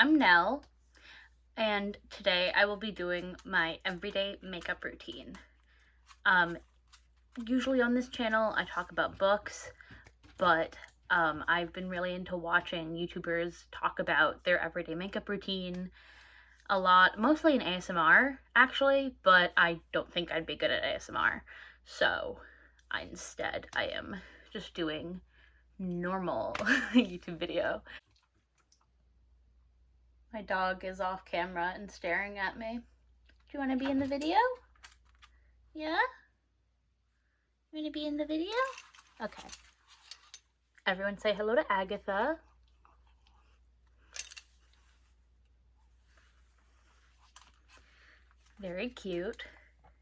I'm Nell, and today I will be doing my everyday makeup routine. Usually on this channel I talk about books, but I've been really into watching YouTubers talk about their everyday makeup routine a lot, mostly in ASMR actually, but I don't think I'd be good at ASMR, so instead I am just doing normal YouTube video. My dog is off camera and staring at me. Do you want to be in the video? Yeah? You want to be in the video? Okay. Everyone say hello to Agatha. Very cute.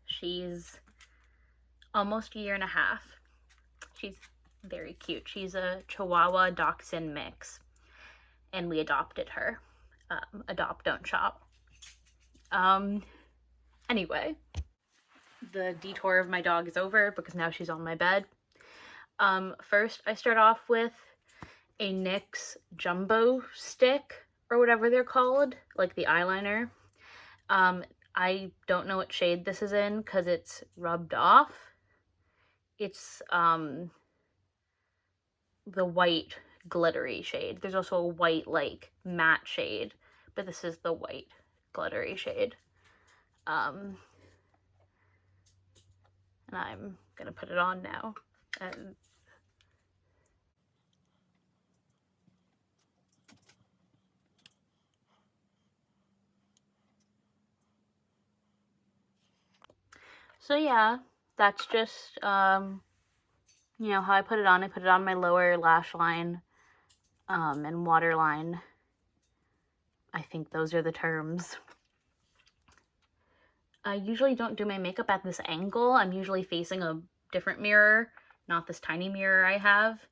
She's almost a year and a half. She's very cute. She's a Chihuahua Dachshund mix, and we adopted her. Adopt, don't shop. Anyway, the detour of my dog is over because now she's on my bed. First I start off with a NYX jumbo stick, or whatever they're called, like the eyeliner. I don't know what shade this is in because it's rubbed off. It's the white glittery shade. There's also a white like matte shade, but this is the white glittery shade. And I'm gonna put it on now. And so yeah, that's just you know how I put it on. I put it on my lower lash line and waterline. I think those are the terms. I usually don't do my makeup at this angle. I'm usually facing a different mirror, not this tiny mirror I have.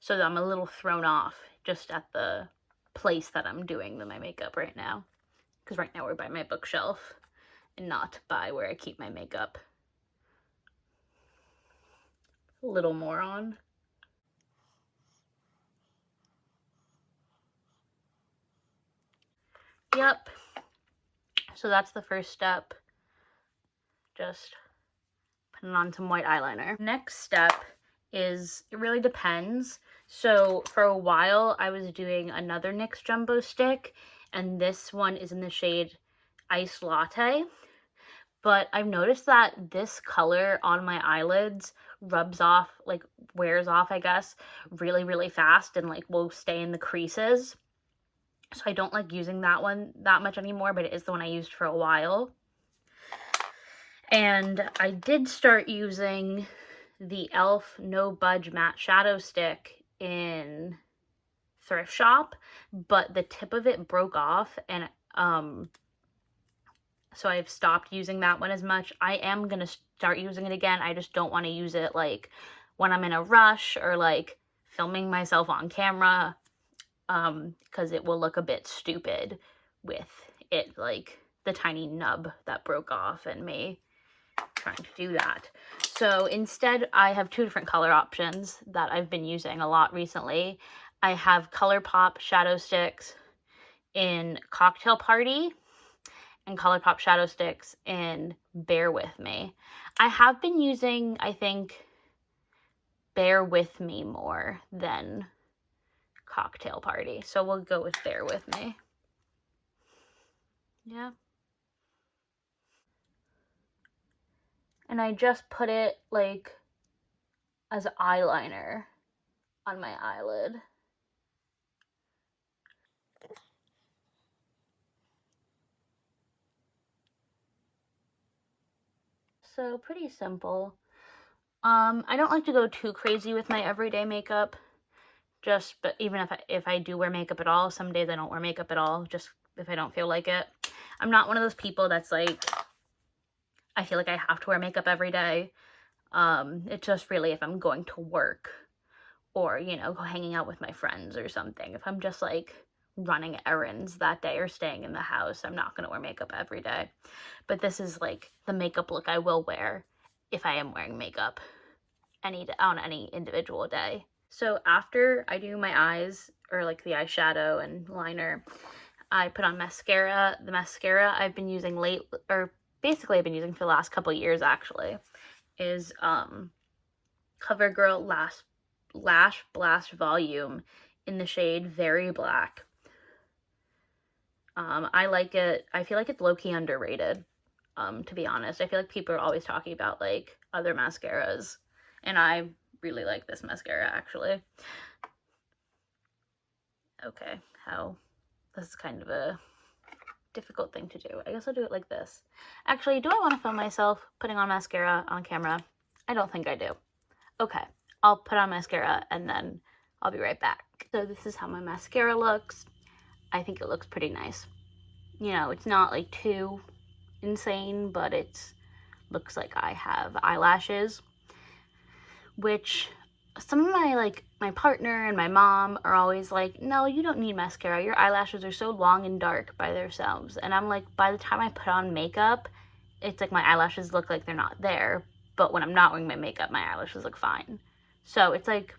So I'm a little thrown off just at the place that I'm doing my makeup right now. Because right now we're by my bookshelf and not by where I keep my makeup. A little more on. Yep. So that's the first step. Just putting on some white eyeliner. Next step is, it really depends. So for a while I was doing another NYX jumbo stick, and this one is in the shade Iced Latte. But I've noticed that this color on my eyelids rubs off, like wears off, I guess, really, really fast, and like will stay in the creases. So I don't like using that one that much anymore, but it is the one I used for a while. And I did start using the e.l.f. No Budge Matte Shadow Stick in thrift shop, but the tip of it broke off, and so I've stopped using that one as much. I am gonna start using it again. I just don't want to use it like when I'm in a rush or like filming myself on camera, because it will look a bit stupid with it, like the tiny nub that broke off and me trying to do that. So instead I have two different color options that I've been using a lot recently. I have ColourPop shadow sticks in Cocktail Party and ColourPop shadow sticks in Bear With Me. I have been using, I think, Bear With Me more than Cocktail Party, so we'll go with Bear With Me. Yeah. And I just put it like as eyeliner on my eyelid. So pretty simple. I don't like to go too crazy with my everyday makeup. But even if I do wear makeup at all, some days I don't wear makeup at all, just if I don't feel like it. I'm not one of those people that's like, I feel like I have to wear makeup every day. It's just really if I'm going to work or, you know, hanging out with my friends or something. If I'm just like running errands that day or staying in the house, I'm not going to wear makeup every day. But this is like the makeup look I will wear if I am wearing makeup on any individual day. So after I do my eyes, or like the eyeshadow and liner, I put on mascara. The mascara I've been using basically I've been using for the last couple years actually, is CoverGirl Lash Blast Volume in the shade Very Black. I like it. I feel like it's low-key underrated, to be honest. I feel like people are always talking about like other mascaras, and I really like this mascara actually. Okay, this is kind of a difficult thing to do. I guess I'll do it like this. Actually, do I want to film myself putting on mascara on camera? I don't think I do. Okay, I'll put on mascara and then I'll be right back. So this is how my mascara looks. I think it looks pretty nice. You know, it's not like too insane, but it looks like I have eyelashes, which some of my partner and my mom are always like, no, you don't need mascara. Your eyelashes are so long and dark by themselves. And I'm like, by the time I put on makeup, it's like my eyelashes look like they're not there. But when I'm not wearing my makeup, my eyelashes look fine. So it's like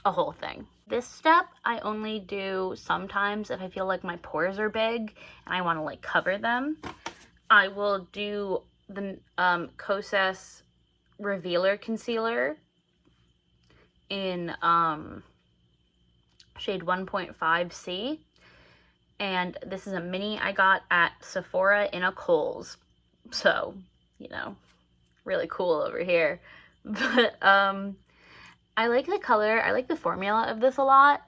a whole thing. This step I only do sometimes if I feel like my pores are big and I want to like cover them. I will do the Kosas Revealer Concealer in shade 1.5C, and this is a mini I got at Sephora in a Kohl's, so you know, really cool over here. But I like the color. I like the formula of this a lot.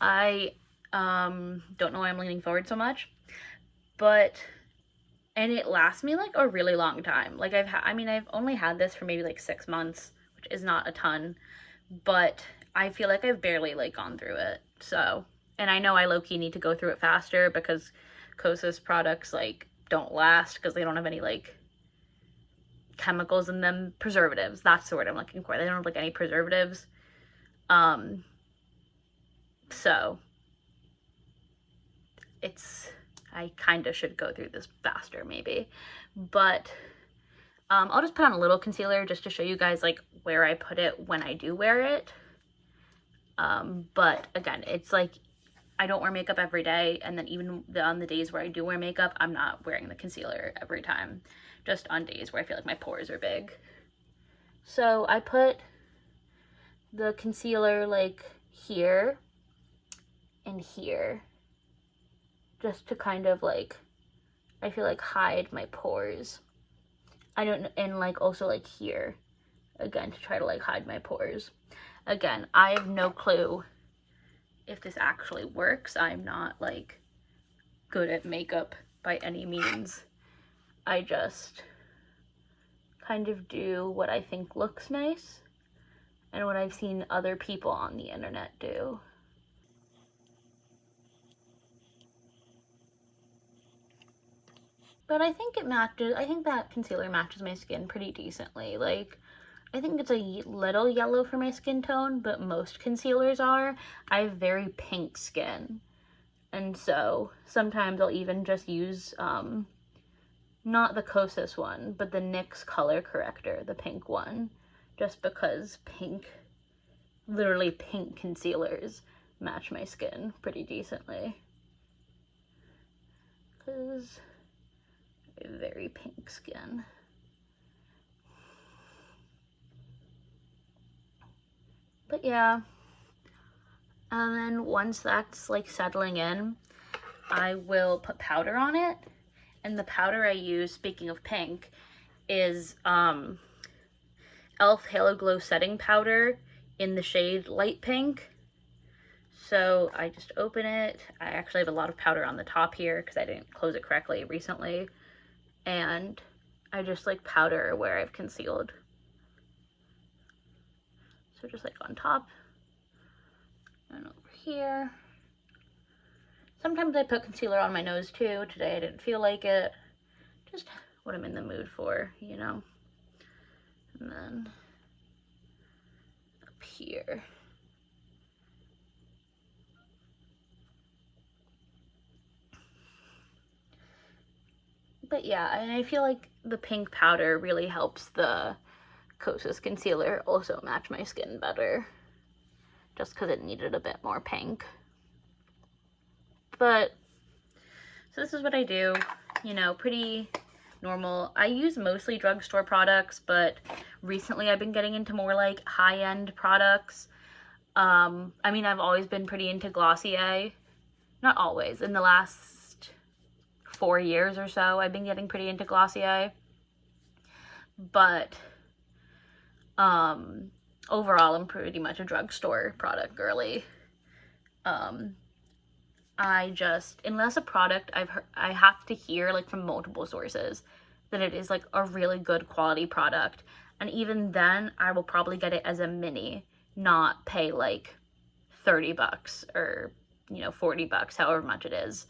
I don't know why I'm leaning forward so much, and it lasts me like a really long time. Like I've only had this for maybe like 6 months, which is not a ton, but I feel like I've barely like gone through it. So, and I know I low-key need to go through it faster because Kosas products like don't last because they don't have any like chemicals in them. Preservatives, that's the word I'm looking for. They don't have like any preservatives. So I kind of should go through this faster maybe, but I'll just put on a little concealer just to show you guys like where I put it when I do wear it. But again, it's like I don't wear makeup every day, and then even on the days where I do wear makeup, I'm not wearing the concealer every time, just on days where I feel like my pores are big. So I put the concealer like here and here, just to kind of like, I feel like hide my pores. And like also like here, again, to try to like hide my pores. Again, I have no clue if this actually works. I'm not like good at makeup by any means. I just kind of do what I think looks nice and what I've seen other people on the internet do. But I think that concealer matches my skin pretty decently. Like, I think it's a little yellow for my skin tone, but most concealers are. I have very pink skin. And so sometimes I'll even just use, not the Kosas one, but the NYX color corrector, the pink one, just because literally pink concealers match my skin pretty decently. Because I have very pink skin. But yeah, and then once that's like settling in, I will put powder on it. And the powder I use, speaking of pink, is e.l.f. Halo Glow Setting Powder in the shade Light Pink. So I just open it. I actually have a lot of powder on the top here because I didn't close it correctly recently. And I just like powder where I've concealed. So just like on top and over here. Sometimes I put concealer on my nose too. Today I didn't feel like it. Just what I'm in the mood for, you know. And then up here. But yeah, and I feel like the pink powder really helps the Kosas concealer also match my skin better. just because it needed a bit more pink. But, so this is what I do, you know, pretty normal. I use mostly drugstore products, but recently I've been getting into more like high-end products. I mean, I've always been pretty into Glossier. Not always. In the last 4 years or so, I've been getting pretty into Glossier. But overall, I'm pretty much a drugstore product girly. I just, unless a product I have to hear like from multiple sources that it is like a really good quality product, and even then I will probably get it as a mini, not pay like $30 or, you know, $40, however much it is.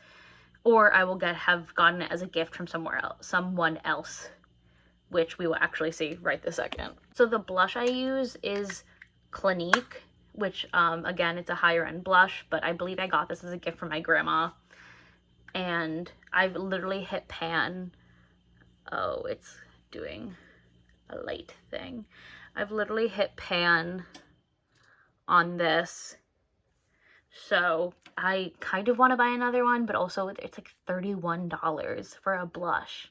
Or I will have gotten it as a gift from someone else, which we will actually see right this second. So the blush I use is Clinique, which again, it's a higher end blush, but I believe I got this as a gift from my grandma. And I've literally hit pan. Oh, it's doing a light thing. I've literally hit pan on this. So I kind of want to buy another one, but also it's like $31 for a blush,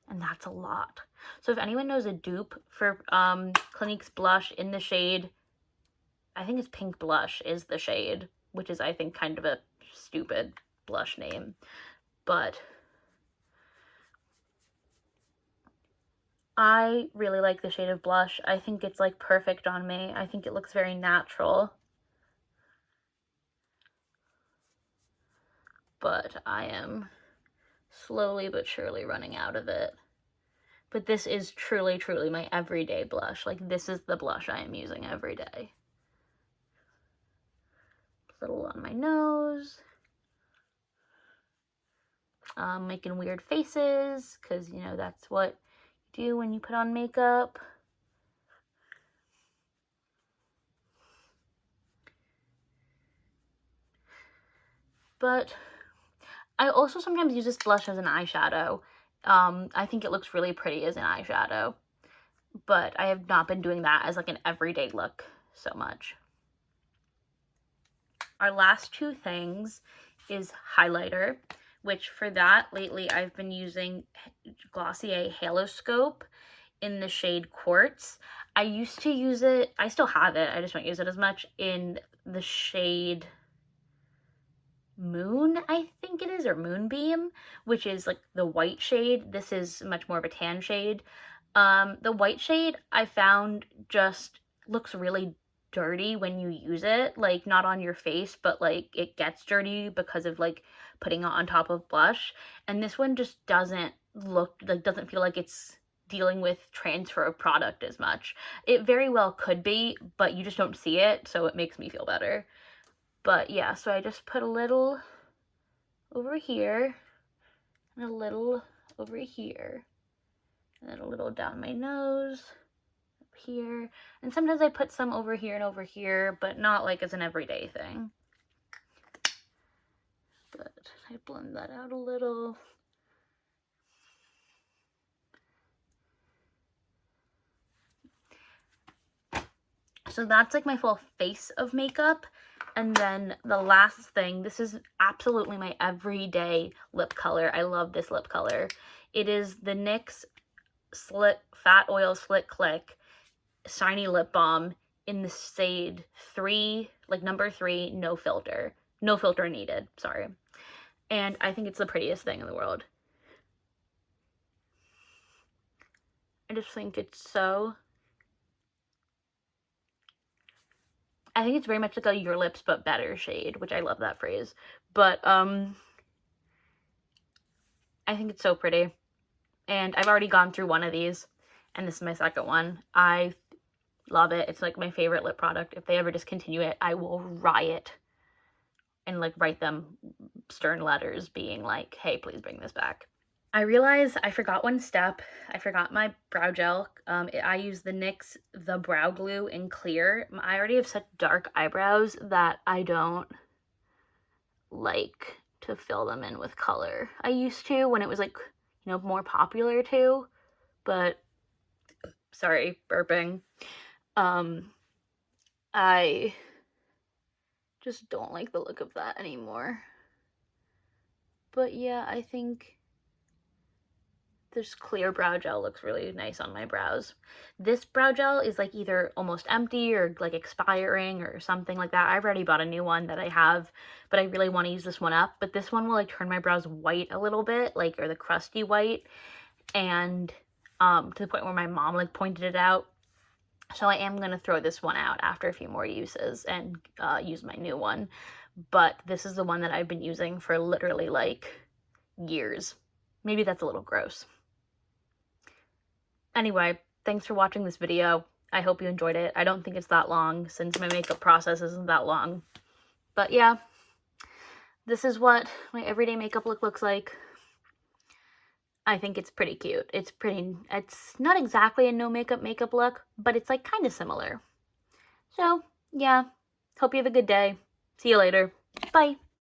and that's a lot. So if anyone knows a dupe for Clinique's blush in the shade, I think it's Pink Blush is the shade, which is, I think, kind of a stupid blush name, but I really like the shade of blush. I think it's like perfect on me. I think it looks very natural. But I am slowly but surely running out of it. But this is truly, truly my everyday blush. Like, this is the blush I am using every day. A little on my nose. Making weird faces, because, you know, that's what you do when you put on makeup. But I also sometimes use this blush as an eyeshadow. I think it looks really pretty as an eyeshadow, but I have not been doing that as like an everyday look so much. Our last two things is highlighter, which for that lately I've been using Glossier Halo Scope in the shade Quartz. I used to use it, I still have it, I just don't use it as much, in the shade Moon, I think it is, or Moonbeam, which is like the white shade. This is much more of a tan shade. The white shade I found just looks really dirty when you use it, like not on your face, but like it gets dirty because of like putting it on top of blush. And this one just doesn't feel like it's dealing with transfer of product as much. It very well could be, but you just don't see it, so it makes me feel better. But yeah, so I just put a little over here and a little over here, and then a little down my nose, up here, and sometimes I put some over here and over here, but not like as an everyday thing. But I blend that out a little. So that's like my full face of makeup. And then the last thing, this is absolutely my everyday lip color. I love this lip color. It is the NYX Fat Oil Slick Click Shiny Lip Balm in the shade 3, like number 3, no filter. No filter needed, sorry. And I think it's the prettiest thing in the world. I just think it's so... I think it's very much like a Your Lips But Better shade, which I love that phrase. But I think it's so pretty. And I've already gone through one of these, and this is my second one. I love it. It's like my favorite lip product. If they ever discontinue it, I will riot and like write them stern letters being like, hey, please bring this back. I realized I forgot one step. I forgot my brow gel. I use the NYX The Brow Glue in clear. I already have such dark eyebrows that I don't like to fill them in with color. I used to when it was like, you know, more popular too, but sorry, burping. I Just don't like the look of that anymore. But yeah, I think this clear brow gel looks really nice on my brows. This brow gel is like either almost empty or like expiring or something like that. I've already bought a new one that I have, but I really want to use this one up. But this one will like turn my brows white a little bit, like, or the crusty white, and to the point where my mom like pointed it out. So I am going to throw this one out after a few more uses and use my new one. But this is the one that I've been using for literally like years. Maybe that's a little gross. Anyway, thanks for watching this video. I hope you enjoyed it. I don't think it's that long since my makeup process isn't that long. But yeah, this is what my everyday makeup look looks like. I think it's pretty cute. It's not exactly a no makeup look, but it's like kind of similar. So yeah, hope you have a good day. See you later. Bye.